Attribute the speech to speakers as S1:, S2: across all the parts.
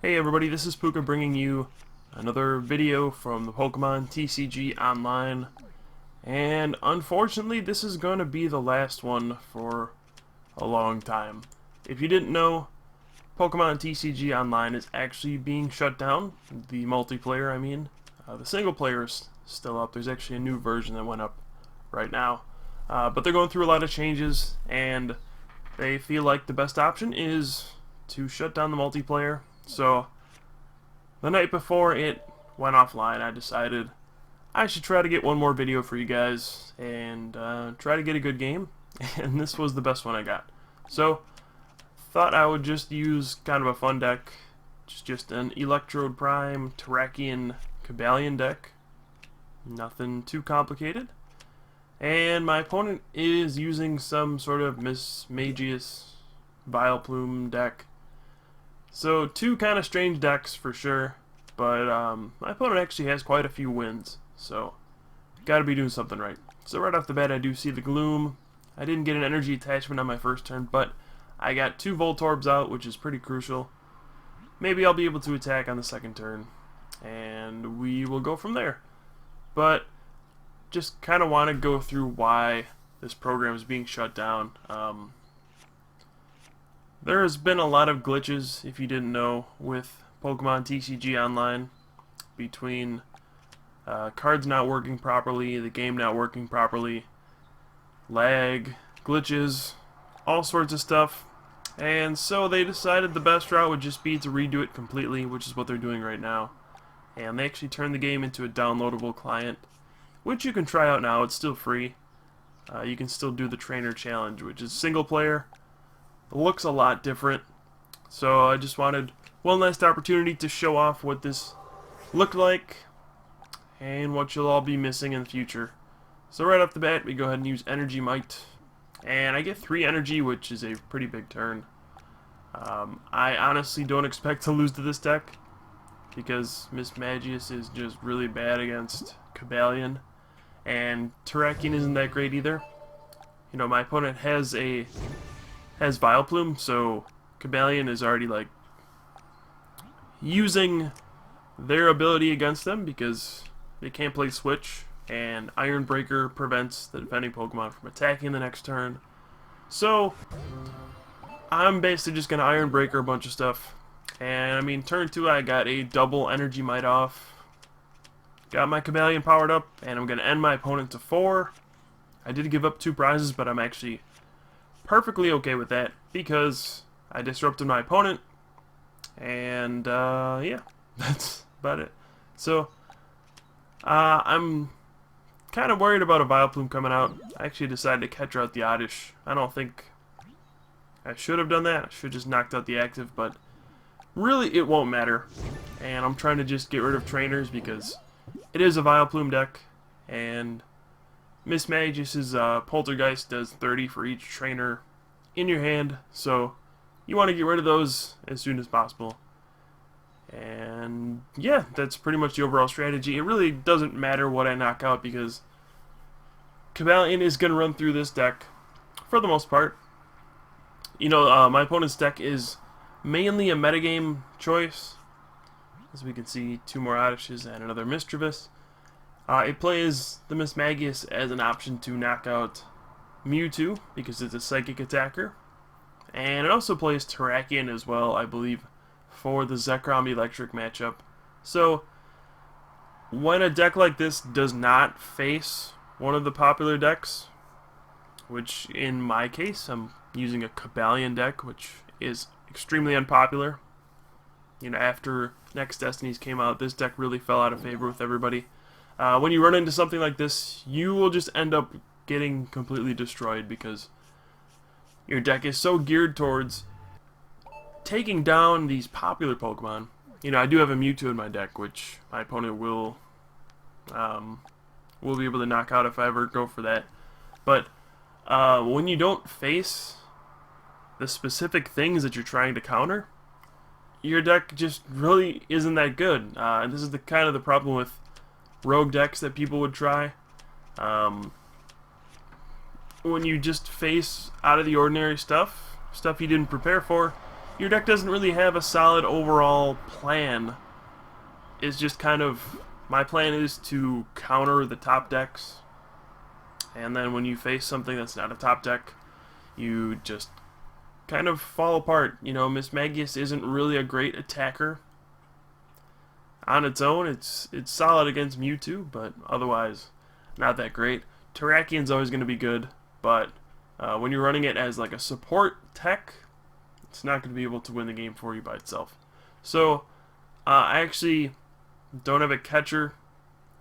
S1: Hey everybody, this is Pooka bringing you another video from the Pokemon TCG Online. And unfortunately, this is going to be the last one for a long time. If you didn't know, Pokemon TCG Online is actually being shut down. The multiplayer, I mean. The single player is still up. There's actually a new version that went up right now. But they're going through a lot of changes, and they feel like the best option is to shut down the multiplayer. So, the night before it went offline, I decided I should try to get one more video for you guys and try to get a good game, and this was the best one I got. So, thought I would just use kind of a fun deck, just an Electrode Prime, Terrakion, Cobalion deck. Nothing too complicated. And my opponent is using some sort of Mismagius Vileplume deck. So, two kind of strange decks for sure, but my opponent actually has quite a few wins, so gotta be doing something right. So right off the bat I do see the Gloom. I didn't get an energy attachment on my first turn, but I got two Voltorbs out, which is pretty crucial. Maybe I'll be able to attack on the second turn, and we will go from there. But just kind of want to go through why this program is being shut down. There has been a lot of glitches, if you didn't know, with Pokemon TCG Online, between cards not working properly, the game not working properly, lag, glitches, all sorts of stuff. And so they decided the best route would just be to redo it completely, which is what they're doing right now. And they actually turned the game into a downloadable client, which you can try out now. It's still free. You can still do the trainer challenge, which is single player. It looks a lot different, so I just wanted one last opportunity to show off what this looked like and what you'll all be missing in the future. So right off the bat, we go ahead and use Energy Might, and I get 3 energy, which is a pretty big turn. I honestly don't expect to lose to this deck, because Mismagius is just really bad against Cobalion, and Terrakion isn't that great either. You know, my opponent has Vileplume, so Cobalion is already like using their ability against them because they can't play Switch, and Iron Breaker prevents the defending Pokemon from attacking the next turn. So I'm basically just gonna Iron Breaker a bunch of stuff. And I mean, turn 2 I got a double Energy Might off. Got my Cobalion powered up, and I'm gonna end my opponent to 4. I did give up 2 prizes, but I'm actually perfectly okay with that because I disrupted my opponent, and yeah, that's about it. So I'm kind of worried about a Vileplume coming out. I actually decided to catch out the Oddish. I don't think I should have done that. I should have just knocked out the active, but really it won't matter. And I'm trying to just get rid of trainers because it is a Vileplume deck, and Mismagius's Poltergeist does 30 for each trainer in your hand, so you want to get rid of those as soon as possible. And yeah, that's pretty much the overall strategy. It really doesn't matter what I knock out because Cobalion is going to run through this deck for the most part. You know, my opponent's deck is mainly a metagame choice. As we can see, 2 more Oddishes and another Mischievous. It plays the Mismagius as an option to knock out Mewtwo because it's a psychic attacker. And it also plays Terrakion as well, I believe, for the Zekrom Electric matchup. So, when a deck like this does not face one of the popular decks, which in my case, I'm using a Cobalion deck, which is extremely unpopular. You know, after Next Destinies came out, this deck really fell out of favor with everybody. When you run into something like this, you will just end up getting completely destroyed because your deck is so geared towards taking down these popular Pokemon. You know, I do have a Mewtwo in my deck, which my opponent will be able to knock out if I ever go for that. But when you don't face the specific things that you're trying to counter, your deck just really isn't that good. And this is the kind of the problem with rogue decks that people would try. When you just face out of the ordinary stuff you didn't prepare for, your deck doesn't really have a solid overall plan. It's just kind of, my plan is to counter the top decks, and then when you face something that's not a top deck, you just kind of fall apart. You know, Mismagius isn't really a great attacker. On its own, it's solid against Mewtwo, but otherwise, not that great. Terrakian's always going to be good, but when you're running it as like a support tech, it's not going to be able to win the game for you by itself. So, I actually don't have a catcher.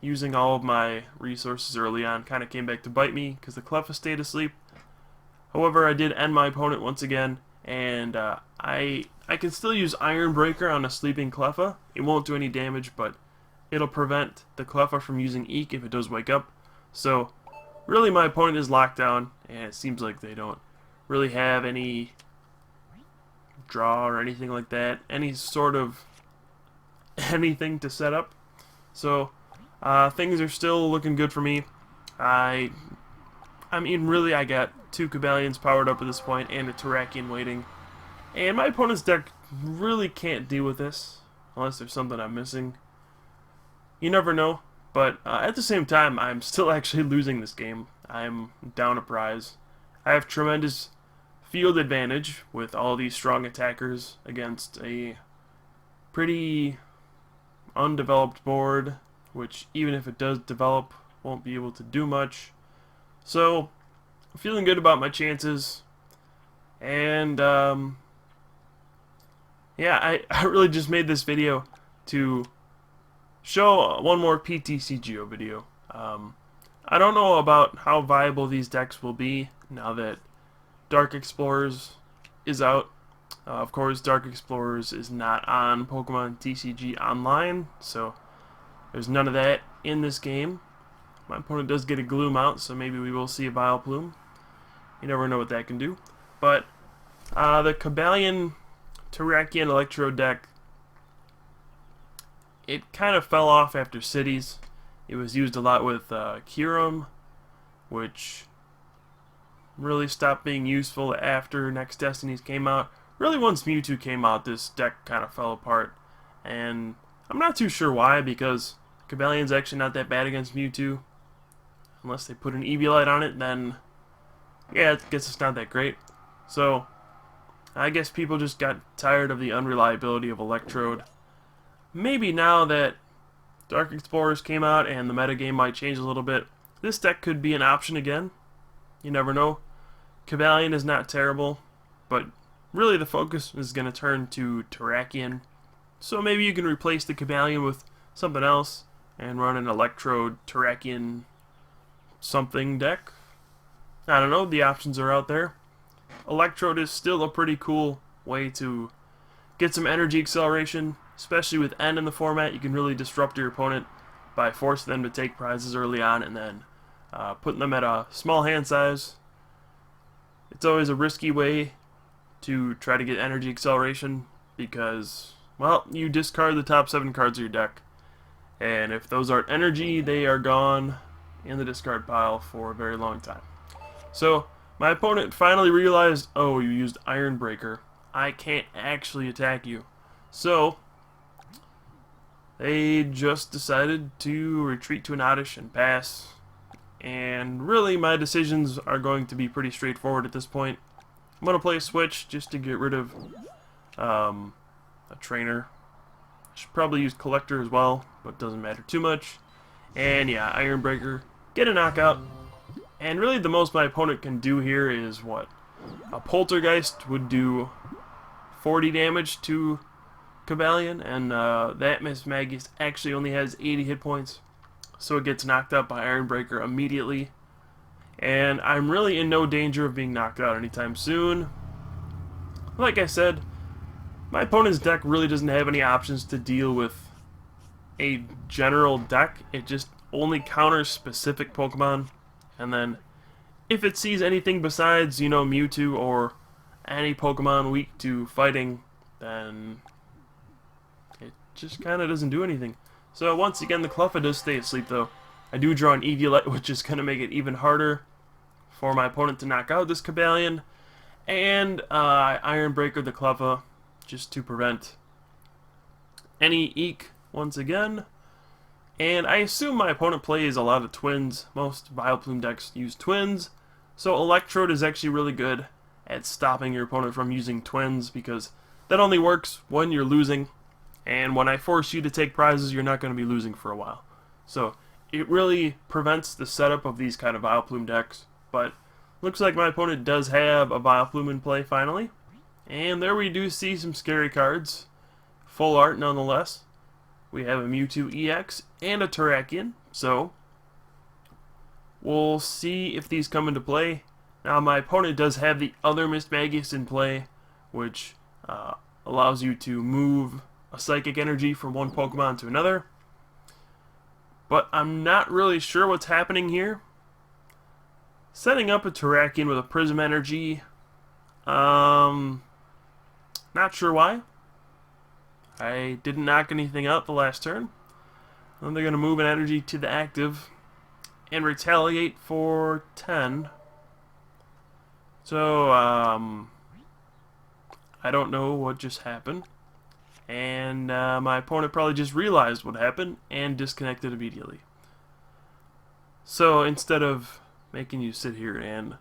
S1: Using all of my resources early on kind of came back to bite me because the Cleffa stayed asleep. However, I did end my opponent once again, and I can still use Iron Breaker on a sleeping Cleffa. It won't do any damage, but it'll prevent the Cleffa from using Eek if it does wake up. So, really my opponent is locked down, and it seems like they don't really have any draw or anything like that, any sort of anything to set up. So, things are still looking good for me. I mean, really, I got 2 Cobalions powered up at this point, and a Terrakian waiting. And my opponent's deck really can't deal with this, unless there's something I'm missing. You never know, but at the same time, I'm still actually losing this game. I'm down a prize. I have tremendous field advantage with all these strong attackers against a pretty undeveloped board, which even if it does develop, won't be able to do much. So, I'm feeling good about my chances, and yeah, I really just made this video to show one more PTCGO video. I don't know about how viable these decks will be now that Dark Explorers is out. Of course, Dark Explorers is not on Pokemon TCG Online, so there's none of that in this game. My opponent does get a Gloom out, so maybe we will see a Vileplume. You never know what that can do. But the Cobalion Terrakian Electro deck, it kind of fell off after Cities. It was used a lot with Kyurem, which really stopped being useful after Next Destinies came out. Really, once Mewtwo came out, this deck kind of fell apart. And I'm not too sure why, because Cobalion's actually not that bad against Mewtwo. Unless they put an Eviolite on it, then yeah, I guess it's not that great. So, I guess people just got tired of the unreliability of Electrode. Maybe now that Dark Explorers came out and the metagame might change a little bit, this deck could be an option again. You never know. Cobalion is not terrible, but really the focus is going to turn to Terrakian. So maybe you can replace the Cobalion with something else and run an Electrode Terrakian something deck. I don't know, the options are out there. Electrode is still a pretty cool way to get some energy acceleration, especially with N in the format. You can really disrupt your opponent by forcing them to take prizes early on and then putting them at a small hand size. It's always a risky way to try to get energy acceleration because, well, you discard the top 7 cards of your deck, and if those aren't energy, they are gone in the discard pile for a very long time. So, my opponent finally realized, oh, you used Iron Breaker. I can't actually attack you. So, they just decided to retreat to an Oddish and pass. And really, my decisions are going to be pretty straightforward at this point. I'm going to play a switch just to get rid of a trainer. Should probably use Collector as well, but it doesn't matter too much. And yeah, Iron Breaker, get a knockout. And really the most my opponent can do here is what? A Poltergeist would do 40 damage to Cobalion, and that Mismagius actually only has 80 hit points. So it gets knocked out by Iron Breaker immediately. And I'm really in no danger of being knocked out anytime soon. Like I said, my opponent's deck really doesn't have any options to deal with a general deck. It just only counters specific Pokemon. And then if it sees anything besides, you know, Mewtwo or any Pokemon weak to fighting, then it just kind of doesn't do anything. So once again, the Cleffa does stay asleep though. I do draw an Eviolite, which is going to make it even harder for my opponent to knock out this Cobalion. And Iron Breaker the Cleffa. just to prevent any eek once again. And I assume my opponent plays a lot of twins. Most Vileplume decks use twins. So Electrode is actually really good at stopping your opponent from using twins, because that only works when you're losing. And when I force you to take prizes, you're not going to be losing for a while. So it really prevents the setup of these kind of Vileplume decks. But looks like my opponent does have a Vileplume in play finally. And there we do see some scary cards. Full art nonetheless. We have a Mewtwo EX and a Terrakion. So we'll see if these come into play. Now my opponent does have the other Mismagius in play, which allows you to move a Psychic Energy from one Pokemon to another. But I'm not really sure what's happening here. Setting up a Terrakion with a Prism Energy, not sure why. I didn't knock anything out the last turn. Then they're going to move an energy to the active and retaliate for 10. So, I don't know what just happened. And my opponent probably just realized what happened and disconnected immediately. So instead of making you sit here and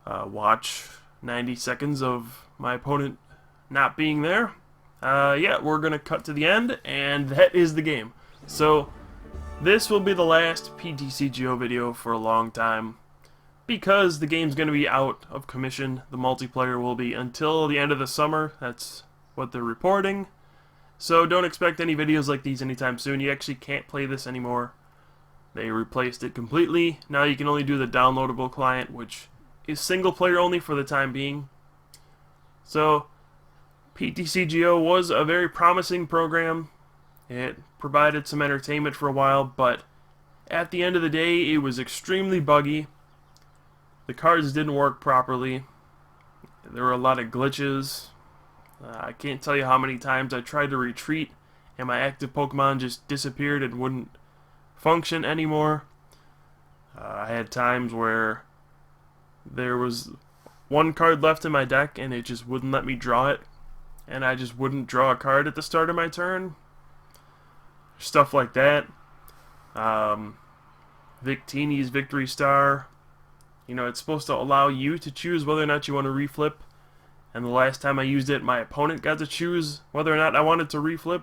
S1: watch 90 seconds of my opponent not being there, yeah, we're going to cut to the end, and that is the game. So this will be the last PTCGO video for a long time, because the game's going to be out of commission. The multiplayer will be until the end of the summer. That's what they're reporting. So don't expect any videos like these anytime soon. You actually can't play this anymore. They replaced it completely. Now you can only do the downloadable client, which is single player only for the time being. So PTCGO was a very promising program. It provided some entertainment for a while, but at the end of the day, it was extremely buggy. The cards didn't work properly. There were a lot of glitches. I can't tell you how many times I tried to retreat and my active Pokemon just disappeared and wouldn't function anymore. I had times where there was one card left in my deck and it just wouldn't let me draw it, and I just wouldn't draw a card at the start of my turn. Stuff like that. Victini's Victory Star. You know, it's supposed to allow you to choose whether or not you want to reflip. And the last time I used it, my opponent got to choose whether or not I wanted to reflip.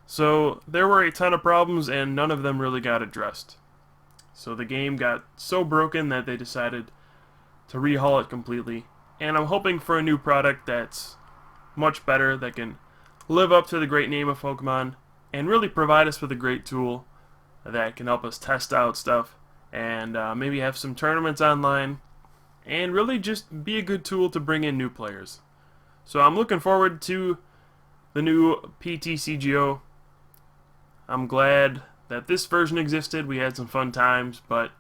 S1: So there were a ton of problems, and none of them really got addressed. So the game got so broken that they decided to rehaul it completely. And I'm hoping for a new product that's much better, that can live up to the great name of Pokemon, and really provide us with a great tool that can help us test out stuff, and maybe have some tournaments online, and really just be a good tool to bring in new players. So I'm looking forward to the new PTCGO. I'm glad that this version existed. We had some fun times, but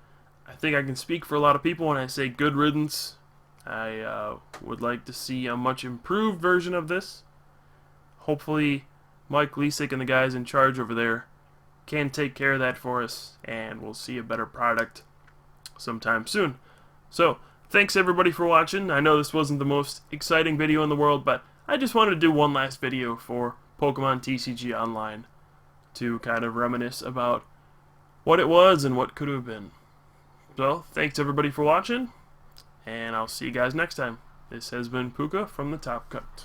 S1: I think I can speak for a lot of people when I say good riddance. I would like to see a much improved version of this. Hopefully Mike Lesick and the guys in charge over there can take care of that for us, and we'll see a better product sometime soon. So thanks everybody for watching. I know this wasn't the most exciting video in the world, but I just wanted to do one last video for Pokemon TCG Online to kind of reminisce about what it was and what could have been. So thanks everybody for watching, and I'll see you guys next time. This has been Pooka from the Top Cut.